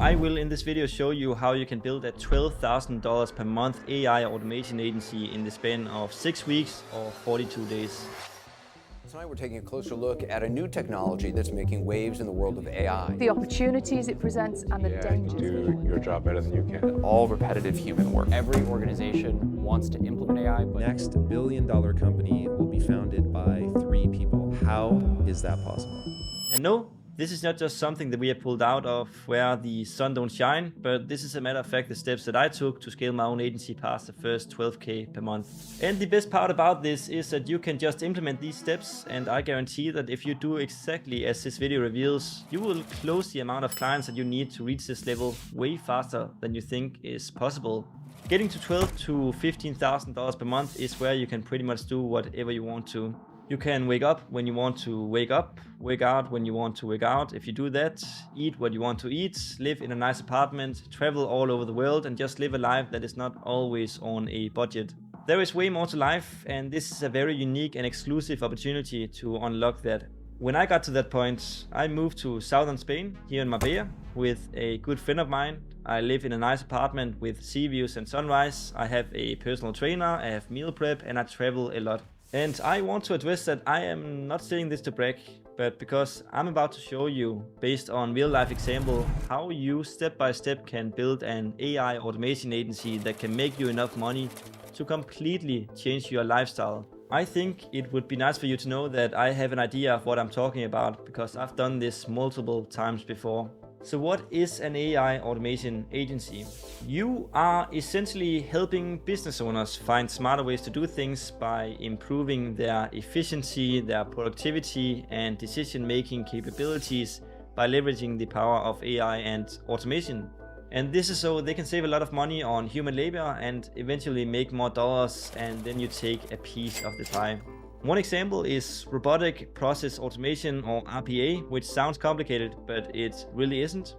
I will in this video show you how you can build a $12,000 per month AI automation agency in the span of 6 weeks or 42 days. Tonight we're taking a closer look at a new technology that's making waves in the world of AI. The opportunities it presents and the dangers. Do your job better than you can. All repetitive human work. Every organization wants to implement AI, but Next billion-dollar company will be founded by 3 people. How is that possible? And no, this is not just something that we have pulled out of where the sun don't shine, but this is a matter of fact the steps that I took to scale my own agency past the first 12K per month. And the best part about this is that you can just implement these steps, and I guarantee that if you do exactly as this video reveals, you will close the amount of clients that you need to reach this level way faster than you think is possible. Getting to $12,000 to $15,000 per month is where you can pretty much do whatever you want to. You can wake up when you want to wake up, wake out when you want to wake out. If you do that, eat what you want to eat, live in a nice apartment, travel all over the world, and just live a life that is not always on a budget. There is way more to life, and this is a very unique and exclusive opportunity to unlock that. When I got to that point, I moved to southern Spain, here in Marbella, with a good friend of mine. I live in a nice apartment with sea views and sunrise. I have a personal trainer, I have meal prep, and I travel a lot. And I want to address that I am not saying this to brag, but because I'm about to show you, based on real life example, how you step by step can build an AI automation agency that can make you enough money to completely change your lifestyle. I think it would be nice for you to know that I have an idea of what I'm talking about, because I've done this multiple times before. So what is an AI automation agency? You are essentially helping business owners find smarter ways to do things by improving their efficiency, their productivity, and decision-making capabilities by leveraging the power of AI and automation. And this is so they can save a lot of money on human labor and eventually make more dollars, and then you take a piece of the pie. One example is robotic process automation, or RPA, which sounds complicated, but it really isn't.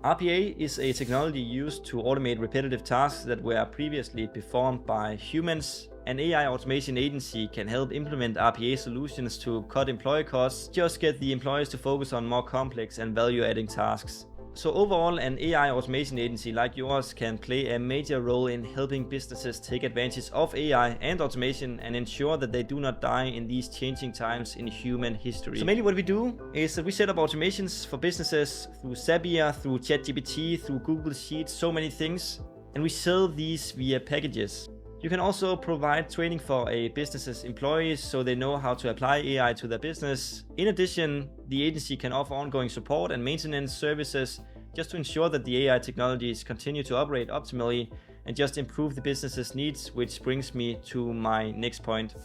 RPA is a technology used to automate repetitive tasks that were previously performed by humans. An AI automation agency can help implement RPA solutions to cut employee costs, just get the employees to focus on more complex and value-adding tasks. So overall, an AI automation agency like yours can play a major role in helping businesses take advantage of AI and automation and ensure that they do not die in these changing times in human history. So mainly what we do is that we set up automations for businesses through Zapier, through ChatGPT, through Google Sheets, so many things, and we sell these via packages. You can also provide training for a business's employees so they know how to apply AI to their business. In addition, the agency can offer ongoing support and maintenance services just to ensure that the AI technologies continue to operate optimally and just improve the business's needs, which brings me to my next point.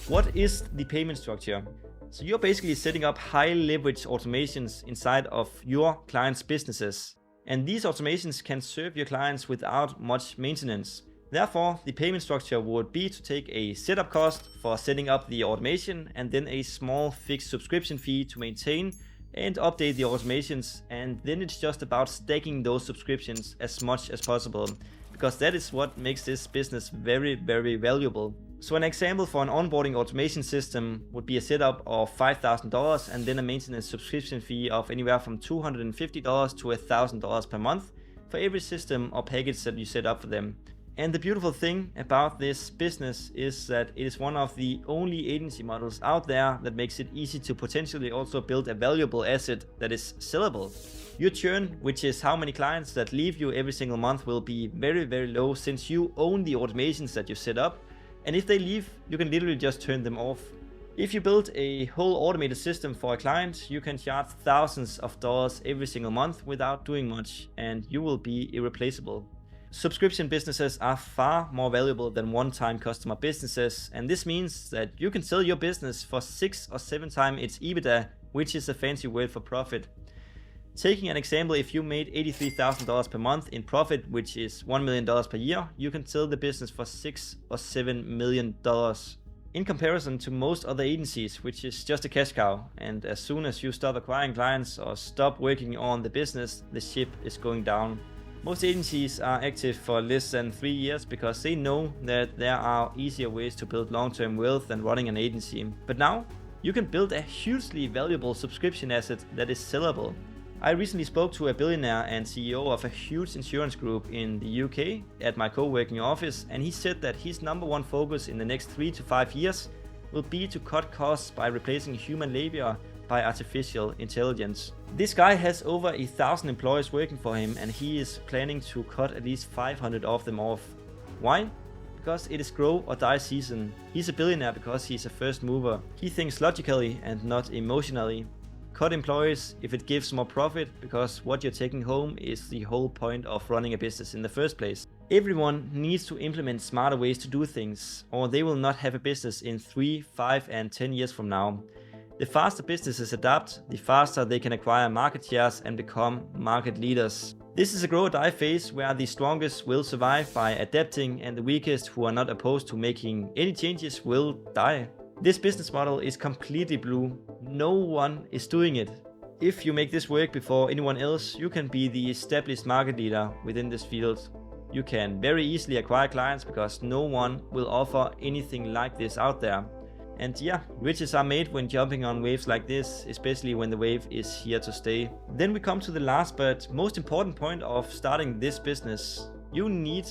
What is the payment structure? So you're basically setting up high leverage automations inside of your clients' businesses. And these automations can serve your clients without much maintenance. Therefore, the payment structure would be to take a setup cost for setting up the automation and then a small fixed subscription fee to maintain and update the automations, and then it's just about stacking those subscriptions as much as possible, because that is what makes this business very, very valuable. So an example for an onboarding automation system would be a setup of $5,000 and then a maintenance subscription fee of anywhere from $250 to $1,000 per month for every system or package that you set up for them. And the beautiful thing about this business is that it is one of the only agency models out there that makes it easy to potentially also build a valuable asset that is sellable. Your churn, which is how many clients that leave you every single month, will be very, very low since you own the automations that you set up. And if they leave, you can literally just turn them off. If you build a whole automated system for a client, you can charge thousands of dollars every single month without doing much, and you will be irreplaceable. Subscription businesses are far more valuable than one-time customer businesses, and this means that you can sell your business for 6 or 7 times its EBITDA, which is a fancy word for profit. Taking an example, if you made $83,000 per month in profit, which is $1 million per year, you can sell the business for $6 or $7 million. In comparison to most other agencies, which is just a cash cow, and as soon as you stop acquiring clients or stop working on the business, the ship is going down. Most agencies are active for less than 3 years because they know that there are easier ways to build long-term wealth than running an agency. But now, you can build a hugely valuable subscription asset that is sellable. I recently spoke to a billionaire and CEO of a huge insurance group in the UK at my co-working office, and he said that his number one focus in the next 3 to 5 years will be to cut costs by replacing human labor by artificial intelligence. This guy has over 1,000 employees working for him, and he is planning to cut at least 500 of them off. Why? Because it is grow or die season. He's a billionaire because he's a first mover. He thinks logically and not emotionally. Cut employees if it gives more profit, because what you're taking home is the whole point of running a business in the first place. Everyone needs to implement smarter ways to do things, or they will not have a business in 3, 5 and 10 years from now. The faster businesses adapt, the faster they can acquire market shares and become market leaders. This is a grow or die phase where the strongest will survive by adapting, and the weakest, who are not opposed to making any changes, will die. This business model is completely blue. No one is doing it. If you make this work before anyone else, you can be the established market leader within this field. You can very easily acquire clients because no one will offer anything like this out there. And yeah, riches are made when jumping on waves like this, especially when the wave is here to stay. Then we come to the last but most important point of starting this business. You need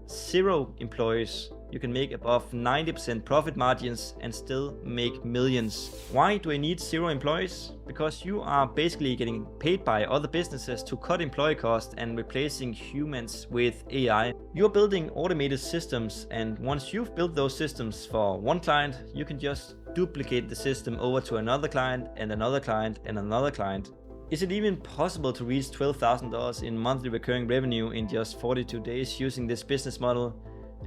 0 employees. You can make above 90% profit margins and still make millions. Why do I need 0 employees? Because you are basically getting paid by other businesses to cut employee costs and replacing humans with AI. You're building automated systems, and once you've built those systems for one client, you can just duplicate the system over to another client and another client and another client. Is it even possible to reach $12,000 in monthly recurring revenue in just 42 days using this business model?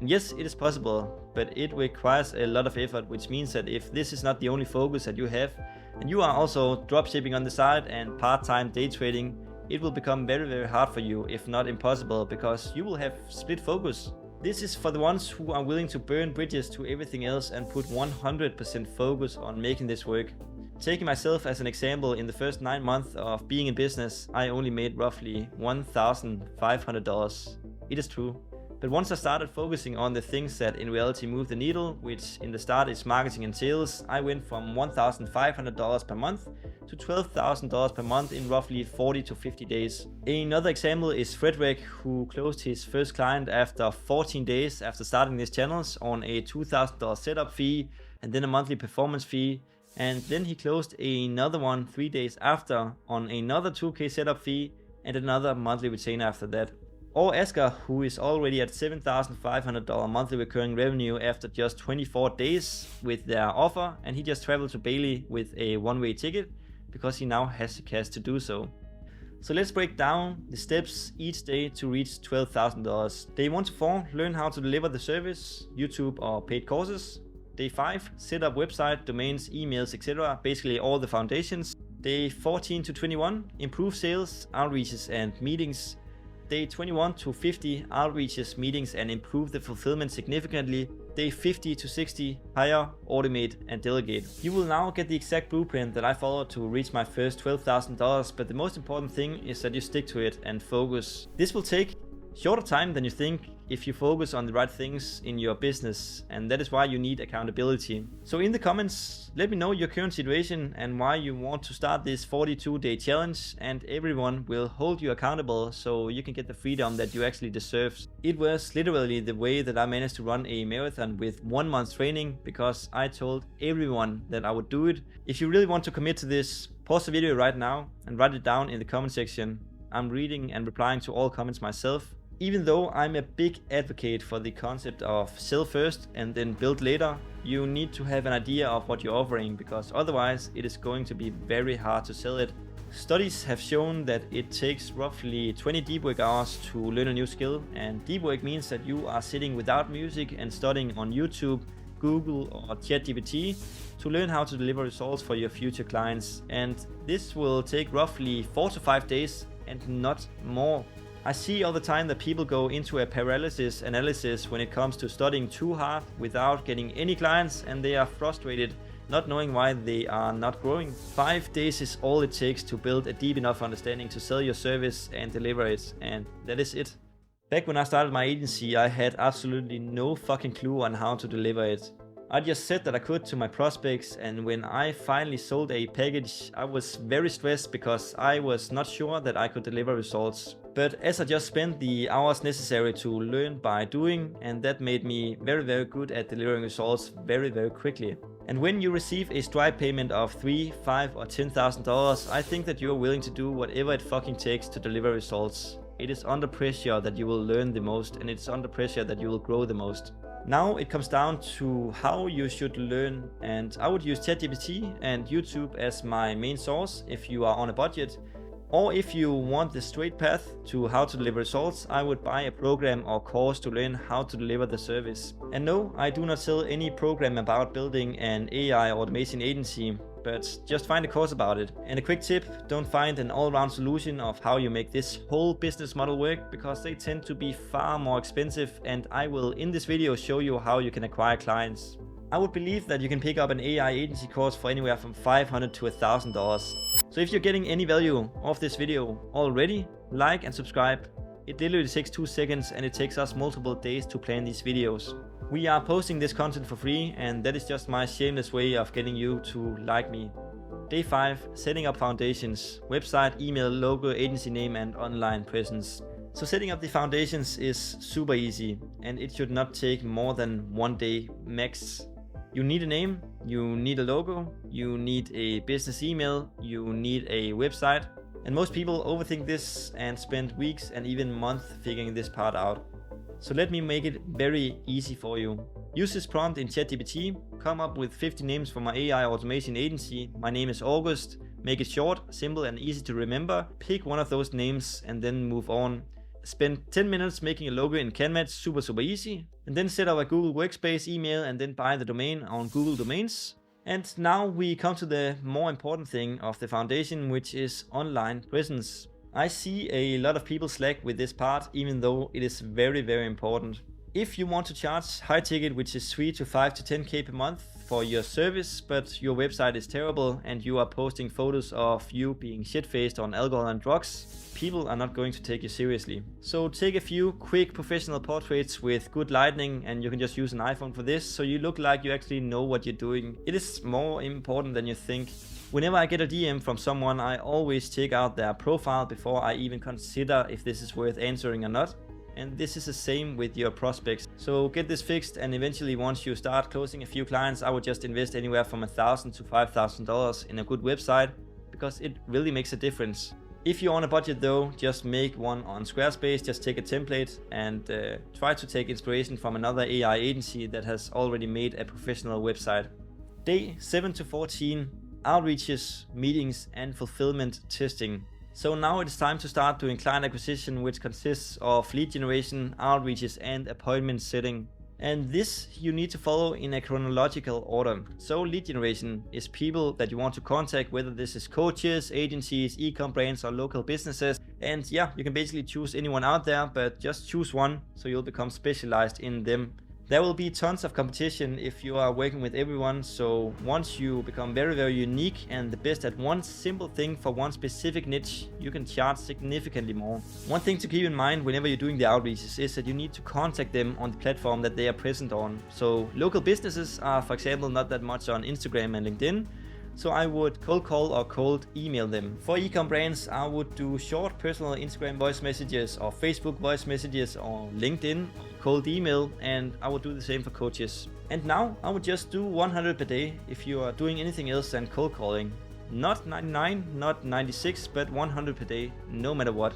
And yes, it is possible, but it requires a lot of effort, which means that if this is not the only focus that you have, and you are also dropshipping on the side and part-time day trading, it will become very, very hard for you, if not impossible, because you will have split focus. This is for the ones who are willing to burn bridges to everything else and put 100% focus on making this work. Taking myself as an example, in the first 9 months of being in business, I only made roughly $1,500. It is true. But once I started focusing on the things that in reality move the needle, which in the start is marketing and sales, I went from $1,500 per month to $12,000 per month in roughly 40 to 50 days. Another example is Frederick, who closed his first client after 14 days after starting these channels on a $2,000 setup fee and then a monthly performance fee. And then he closed another one 3 days after on another $2,000 setup fee and another monthly retainer after that. Or Asger, who is already at $7,500 monthly recurring revenue after just 24 days with their offer, and he just traveled to Bali with a one-way ticket because he now has the cash to do so. So let's break down the steps each day to reach $12,000. Day 1 to 4, learn how to deliver the service, YouTube or paid courses. Day 5, set up website, domains, emails, etc. Basically all the foundations. Day 14 to 21, improve sales, outreaches and meetings. Day 21 to 50, outreaches, meetings and improve the fulfillment significantly. Day 50 to 60, hire, automate and delegate. You will now get the exact blueprint that I followed to reach my first $12,000, but the most important thing is that you stick to it and focus. This will take shorter time than you think if you focus on the right things in your business, and that is why you need accountability. So in the comments, let me know your current situation and why you want to start this 42-day challenge, and everyone will hold you accountable so you can get the freedom that you actually deserve. It was literally the way that I managed to run a marathon with 1 month training, because I told everyone that I would do it. If you really want to commit to this, pause the video right now and write it down in the comment section. I'm reading and replying to all comments myself. Even though I'm a big advocate for the concept of sell first and then build later, you need to have an idea of what you're offering, because otherwise it is going to be very hard to sell it. Studies have shown that it takes roughly 20 deep work hours to learn a new skill, and deep work means that you are sitting without music and studying on YouTube, Google or ChatGPT to learn how to deliver results for your future clients, and this will take roughly 4 to 5 days and not more. I see all the time that people go into a paralysis analysis when it comes to studying too hard without getting any clients, and they are frustrated, not knowing why they are not growing. 5 days is all it takes to build a deep enough understanding to sell your service and deliver it, and that is it. Back when I started my agency, I had absolutely no fucking clue on how to deliver it. I just said that I could to my prospects, and when I finally sold a package, I was very stressed because I was not sure that I could deliver results. But as I just spent the hours necessary to learn by doing, and that made me very good at delivering results very quickly. And when you receive a Stripe payment of $3, $5 or $10,000, I think that you're willing to do whatever it fucking takes to deliver results. It is under pressure that you will learn the most, and it's under pressure that you will grow the most. Now it comes down to how you should learn, and I would use ChatGPT and YouTube as my main source if you are on a budget. Or if you want the straight path to how to deliver results, I would buy a program or course to learn how to deliver the service. And no, I do not sell any program about building an AI automation agency, but just find a course about it. And a quick tip, don't find an all-round solution of how you make this whole business model work, because they tend to be far more expensive, and I will in this video show you how you can acquire clients. I would believe that you can pick up an AI agency course for anywhere from $500 to $1,000. So if you're getting any value of this video already, like and subscribe. It literally takes 2 seconds, and it takes us multiple days to plan these videos. We are posting this content for free, and that is just my shameless way of getting you to like me. Day 5, setting up foundations, website, email, logo, agency name and online presence. So setting up the foundations is super easy, and it should not take more than 1 day max. You need a name, you need a logo, you need a business email, you need a website. And most people overthink this and spend weeks and even months figuring this part out. So let me make it very easy for you. Use this prompt in ChatGPT, come up with 50 names for my AI automation agency. My name is August. Make it short, simple and easy to remember. Pick one of those names and then move on. Spend 10 minutes making a logo in Canva, super easy. And then set up a Google Workspace email and then buy the domain on Google Domains. And now we come to the more important thing of the foundation, which is online presence. I see a lot of people slack with this part, even though it is very important. If you want to charge high ticket, which is 3 to 5 to 10k per month for your service, but your website is terrible and you are posting photos of you being shit-faced on alcohol and drugs, people are not going to take you seriously. So take a few quick professional portraits with good lighting, and you can just use an iPhone for this, so you look like you actually know what you're doing. It is more important than you think. Whenever I get a DM from someone, I always check out their profile before I even consider if this is worth answering or not. And this is the same with your prospects. So get this fixed, and eventually once you start closing a few clients, I would just invest anywhere from $1,000 to $5,000 in a good website, because it really makes a difference. If you're on a budget though, just make one on Squarespace. Just take a template and try to take inspiration from another AI agency that has already made a professional website. Day 7 to 14, outreaches, meetings and fulfillment testing. So now it's time to start doing client acquisition, which consists of lead generation, outreaches and appointment setting. And this you need to follow in a chronological order. So lead generation is people that you want to contact, whether this is coaches, agencies, e-com brands or local businesses. And yeah, you can basically choose anyone out there, but just choose one so you'll become specialized in them. There will be tons of competition if you are working with everyone, so once you become very unique and the best at one simple thing for one specific niche, you can charge significantly more. One thing to keep in mind whenever you're doing the outreaches is that you need to contact them on the platform that they are present on. So local businesses are, for example, not that much on Instagram and LinkedIn, so I would cold call or cold email them. For e-com brands, I would do short personal Instagram voice messages or Facebook voice messages or LinkedIn, cold email, and I would do the same for coaches. And now I would just do 100 per day if you are doing anything else than cold calling. Not 99, not 96, but 100 per day, no matter what.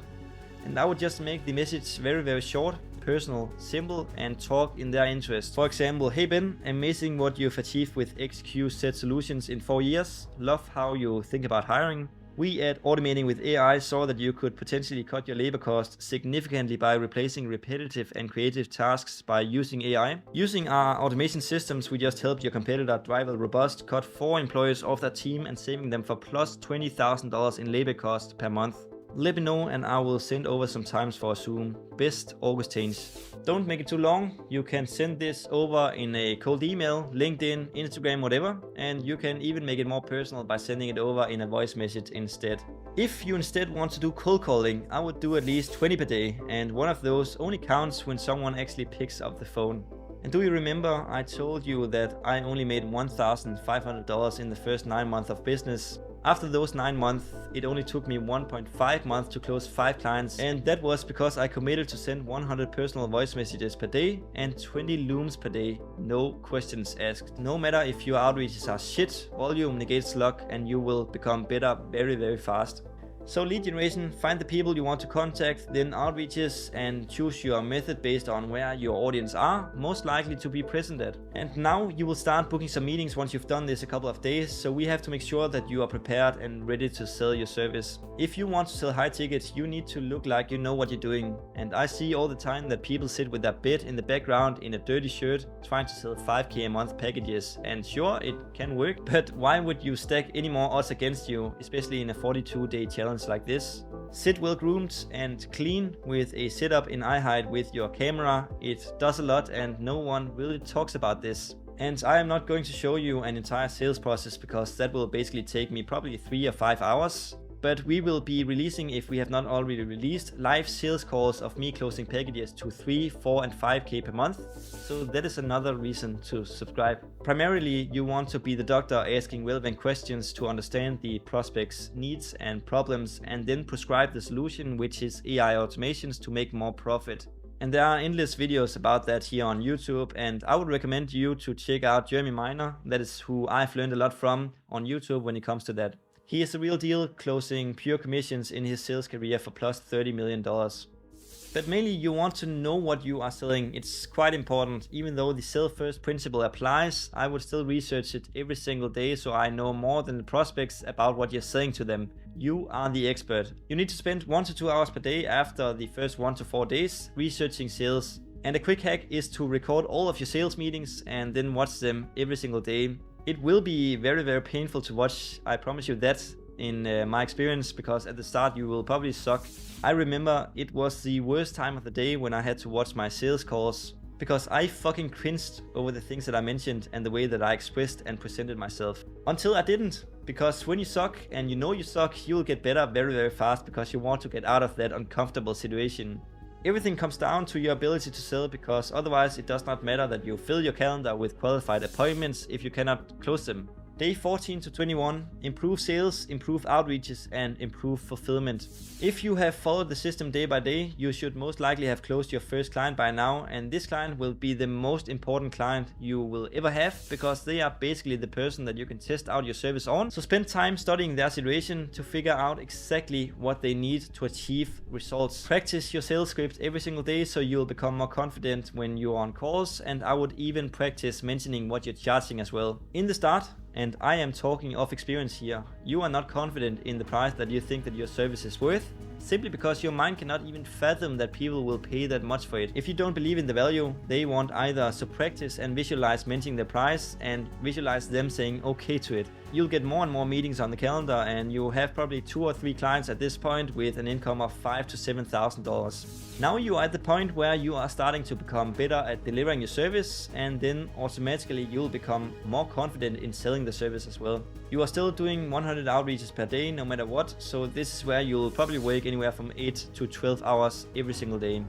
And I would just make the message very short, personal, simple, and talk in their interest. For example, hey Ben, amazing what you've achieved with XQZ Solutions in 4 years. Love how you think about hiring. We at Automating with AI saw that you could potentially cut your labor cost significantly by replacing repetitive and creative tasks by using AI. Using our automation systems, we just helped your competitor Drive Robust cut 4 employees off their team and saving them for plus $20,000 in labor cost per month. Let me know and I will send over some times for a Zoom. Best Augustines. Don't make it too long. You can send this over in a cold email, LinkedIn, Instagram, whatever. And you can even make it more personal by sending it over in a voice message instead. If you instead want to do cold calling, I would do at least 20 per day. And one of those only counts when someone actually picks up the phone. And do you remember I told you that I only made $1,500 in the first 9 months of business? After those 9 months, it only took me 1.5 months to close 5 clients, and that was because I committed to send 100 personal voice messages per day and 20 looms per day, no questions asked. No matter if your outreaches are shit, volume negates luck and you will become better very, very fast. So lead generation, find the people you want to contact, then outreaches, and choose your method based on where your audience are most likely to be present at. And now you will start booking some meetings once you've done this a couple of days, so we have to make sure that you are prepared and ready to sell your service. If you want to sell high tickets, you need to look like you know what you're doing. And I see all the time that people sit with their bed in the background in a dirty shirt trying to sell 5k a month packages. And sure, it can work, but why would you stack any more odds against you, especially in a 42-day challenge like this? Sit well groomed and clean with a setup in eye height with your camera. It does a lot and no one really talks about this. And I am not going to show you an entire sales process because that will basically take me probably 3 or 5 hours. But we will be releasing, if we have not already released, live sales calls of me closing packages to 3, 4 and 5k per month. So that is another reason to subscribe. Primarily, you want to be the doctor asking relevant questions to understand the prospect's needs and problems and then prescribe the solution, which is AI automations to make more profit. And there are endless videos about that here on YouTube, and I would recommend you to check out Jeremy Miner. That is who I've learned a lot from on YouTube when it comes to that. He is the real deal, closing pure commissions in his sales career for plus $30 million. But mainly you want to know what you are selling. It's quite important. Even though the sell first principle applies, I would still research it every single day so I know more than the prospects about what you're selling to them. You are the expert. You need to spend 1 to 2 hours per day after the first 1 to 4 days researching sales. And a quick hack is to record all of your sales meetings and then watch them every single day. It will be very, very painful to watch, I promise you that, in my experience, because at the start you will probably suck. I remember it was the worst time of the day when I had to watch my sales calls, because I fucking cringed over the things that I mentioned and the way that I expressed and presented myself. Until I didn't, because when you suck and you know you suck, you'll get better very, very fast because you want to get out of that uncomfortable situation. Everything comes down to your ability to sell, because otherwise it does not matter that you fill your calendar with qualified appointments if you cannot close them. Day 14 to 21, improve sales, improve outreaches, and improve fulfillment. If you have followed the system day by day, you should most likely have closed your first client by now, and this client will be the most important client you will ever have, because they are basically the person that you can test out your service on. So spend time studying their situation to figure out exactly what they need to achieve results. Practice your sales script every single day so you'll become more confident when you're on calls, and I would even practice mentioning what you're charging as well. In the start, and I am talking of experience here, you are not confident in the price that you think that your service is worth, simply because your mind cannot even fathom that people will pay that much for it. If you don't believe in the value, they want either to practice and visualize mentioning the price and visualize them saying okay to it. You'll get more and more meetings on the calendar, and you have probably 2 or 3 clients at this point with an income of $5,000 to $7,000. Now you are at the point where you are starting to become better at delivering your service, and then automatically you'll become more confident in selling the service as well. You are still doing 100 outreaches per day no matter what, so this is where you'll probably work anywhere from 8 to 12 hours every single day.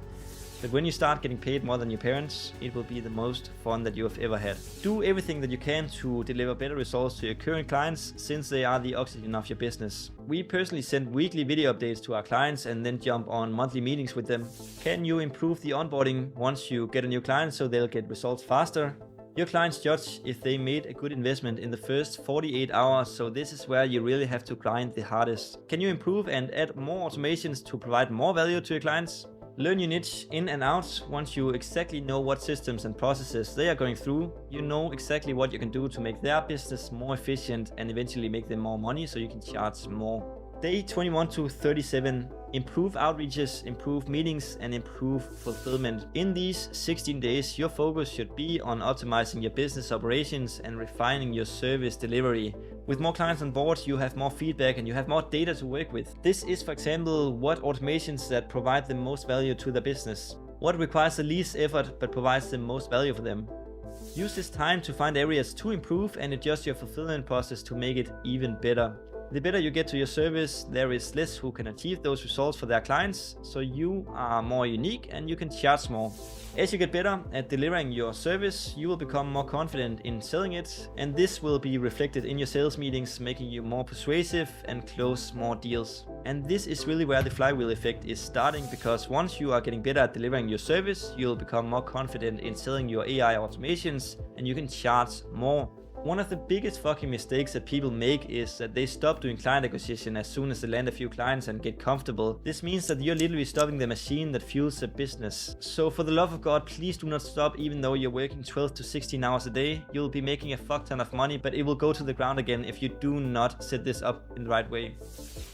But when you start getting paid more than your parents, it will be the most fun that you have ever had. Do everything that you can to deliver better results to your current clients, since they are the oxygen of your business. We personally send weekly video updates to our clients and then jump on monthly meetings with them. Can you improve the onboarding once you get a new client so they'll get results faster? Your clients judge if they made a good investment in the first 48 hours, so this is where you really have to grind the hardest. Can you improve and add more automations to provide more value to your clients? Learn your niche in and out. Once you exactly know what systems and processes they are going through, you know exactly what you can do to make their business more efficient and eventually make them more money so you can charge more. Day 21 to 37, improve outreaches, improve meetings, and improve fulfillment. In these 16 days, your focus should be on optimizing your business operations and refining your service delivery. With more clients on board, you have more feedback and you have more data to work with. This is, for example, what automations that provide the most value to the business. What requires the least effort but provides the most value for them. Use this time to find areas to improve and adjust your fulfillment process to make it even better. The better you get to your service, there is less who can achieve those results for their clients, so you are more unique and you can charge more. As you get better at delivering your service, you will become more confident in selling it, and this will be reflected in your sales meetings, making you more persuasive and close more deals. And this is really where the flywheel effect is starting, because once you are getting better at delivering your service, you'll become more confident in selling your AI automations and you can charge more. One of the biggest fucking mistakes that people make is that they stop doing client acquisition as soon as they land a few clients and get comfortable. This means that you're literally stopping the machine that fuels the business. So for the love of God, please do not stop even though you're working 12 to 16 hours a day. You'll be making a fuck ton of money, but it will go to the ground again if you do not set this up in the right way.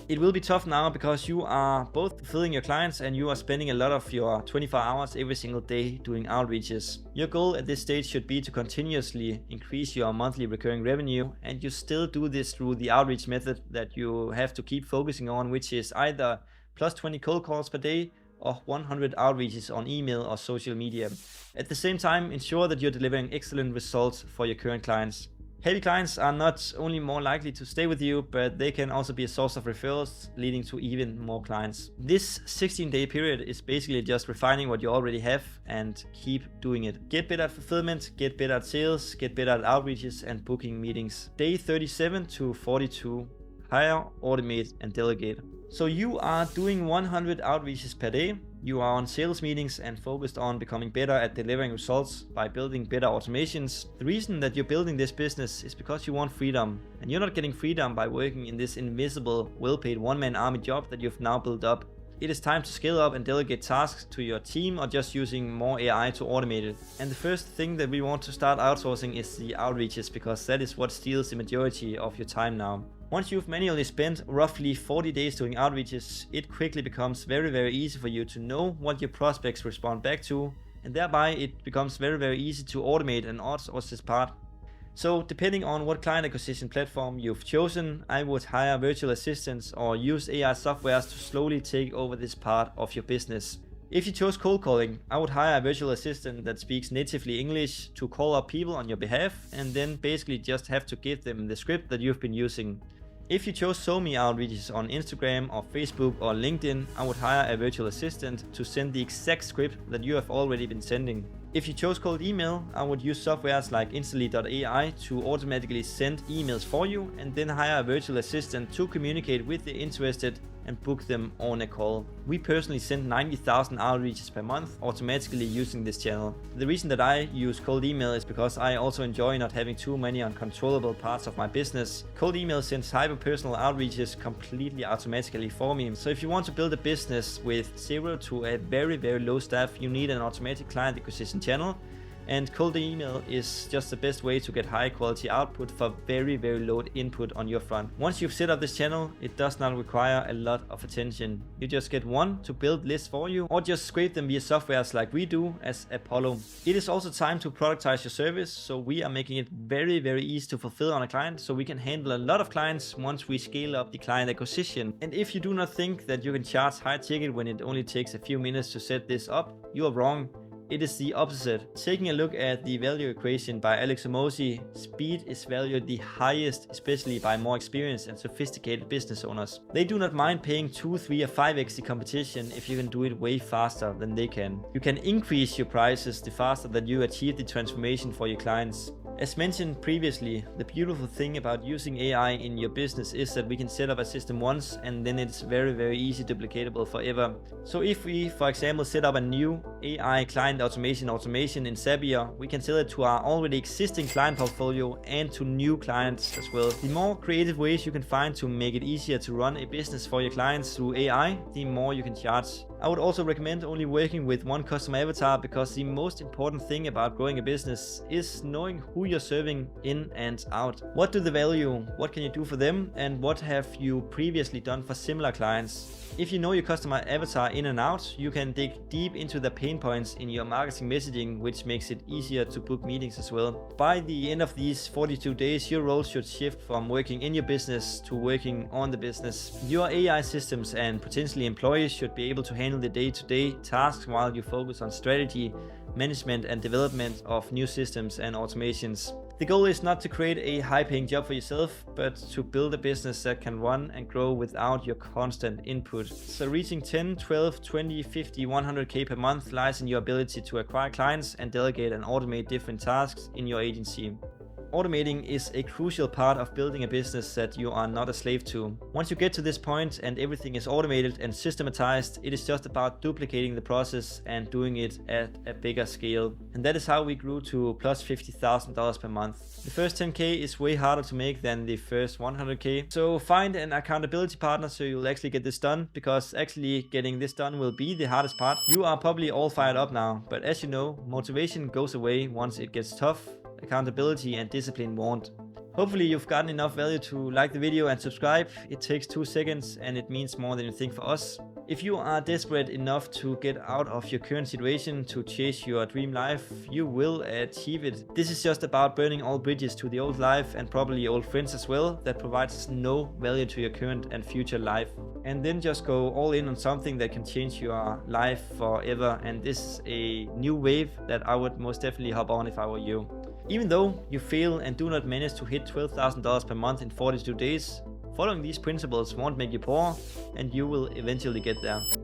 It will be tough now because you are both fulfilling your clients and you are spending a lot of your 24 hours every single day doing outreaches. Your goal at this stage should be to continuously increase your monthly recurring revenue, and you still do this through the outreach method that you have to keep focusing on, which is either plus 20 cold calls per day or 100 outreaches on email or social media. At the same time, ensure that you're delivering excellent results for your current clients. Heavy clients are not only more likely to stay with you, but they can also be a source of referrals, leading to even more clients. This 16-day period is basically just refining what you already have and keep doing it. Get better at fulfillment, get better at sales, get better at outreaches and booking meetings. Day 37 to 42, hire, automate and delegate. So you are doing 100 outreaches per day. You are on sales meetings and focused on becoming better at delivering results by building better automations. The reason that you're building this business is because you want freedom. And you're not getting freedom by working in this invisible, well-paid one-man army job that you've now built up. It is time to scale up and delegate tasks to your team or just using more AI to automate it. And the first thing that we want to start outsourcing is the outreaches, because that is what steals the majority of your time now. Once you've manually spent roughly 40 days doing outreaches, it quickly becomes very easy for you to know what your prospects respond back to, and thereby it becomes very easy to automate and outsource this part. So depending on what client acquisition platform you've chosen, I would hire virtual assistants or use AI softwares to slowly take over this part of your business. If you chose cold calling, I would hire a virtual assistant that speaks natively English to call up people on your behalf, and then basically just have to give them the script that you've been using. If you chose SoMe outreaches on Instagram or Facebook or LinkedIn, I would hire a virtual assistant to send the exact script that you have already been sending. If you chose cold email, I would use softwares like Instantly.ai to automatically send emails for you, and then hire a virtual assistant to communicate with the interested and book them on a call. We personally send 90,000 outreaches per month automatically using this channel. The reason that I use cold email is because I also enjoy not having too many uncontrollable parts of my business. Cold email sends hyper-personal outreaches completely automatically for me. So if you want to build a business with 0 to a very low staff, you need an automatic client acquisition channel. And cold email is just the best way to get high quality output for very low input on your front. Once you've set up this channel, it does not require a lot of attention. You just get one to build lists for you, or just scrape them via softwares like we do as Apollo. It is also time to productize your service, so we are making it very easy to fulfill on a client, so we can handle a lot of clients once we scale up the client acquisition. And if you do not think that you can charge high ticket when it only takes a few minutes to set this up, you are wrong. It is the opposite. Taking a look at the value equation by Alex Hormozi, speed is valued the highest, especially by more experienced and sophisticated business owners. They do not mind paying 2, 3 or 5x the competition if you can do it way faster than they can. You can increase your prices the faster that you achieve the transformation for your clients. As mentioned previously, the beautiful thing about using AI in your business is that we can set up a system once and then it's very easy duplicatable forever. So if we, for example, set up a new AI client automation in Zapier, we can sell it to our already existing client portfolio and to new clients as well. The more creative ways you can find to make it easier to run a business for your clients through AI, the more you can charge. I would also recommend only working with one customer avatar, because the most important thing about growing a business is knowing who you're serving in and out. What do they value? What can you do for them? And what have you previously done for similar clients? If you know your customer avatar in and out, you can dig deep into the pain points in your marketing messaging, which makes it easier to book meetings as well. By the end of these 42 days, your role should shift from working in your business to working on the business. Your AI systems and potentially employees should be able to handle the day-to-day tasks while you focus on strategy, management and development of new systems and automations. The goal is not to create a high-paying job for yourself, but to build a business that can run and grow without your constant input. So reaching 10, 12, 20, 50, 100k per month lies in your ability to acquire clients and delegate and automate different tasks in your agency. Automating is a crucial part of building a business that you are not a slave to. Once you get to this point and everything is automated and systematized, it is just about duplicating the process and doing it at a bigger scale. And that is how we grew to plus $50,000 per month. The first 10k is way harder to make than the first 100k. So find an accountability partner so you'll actually get this done, because actually getting this done will be the hardest part. You are probably all fired up now, but as you know, motivation goes away once it gets tough. Accountability and discipline won't. Hopefully you've gotten enough value to like the video and subscribe. It takes 2 seconds and it means more than you think for us. If you are desperate enough to get out of your current situation to chase your dream life, you will achieve it. This is just about burning all bridges to the old life and probably old friends as well that provides no value to your current and future life. And then just go all in on something that can change your life forever. And this is a new wave that I would most definitely hop on if I were you. Even though you fail and do not manage to hit $12,000 per month in 42 days, following these principles won't make you poor, and you will eventually get there.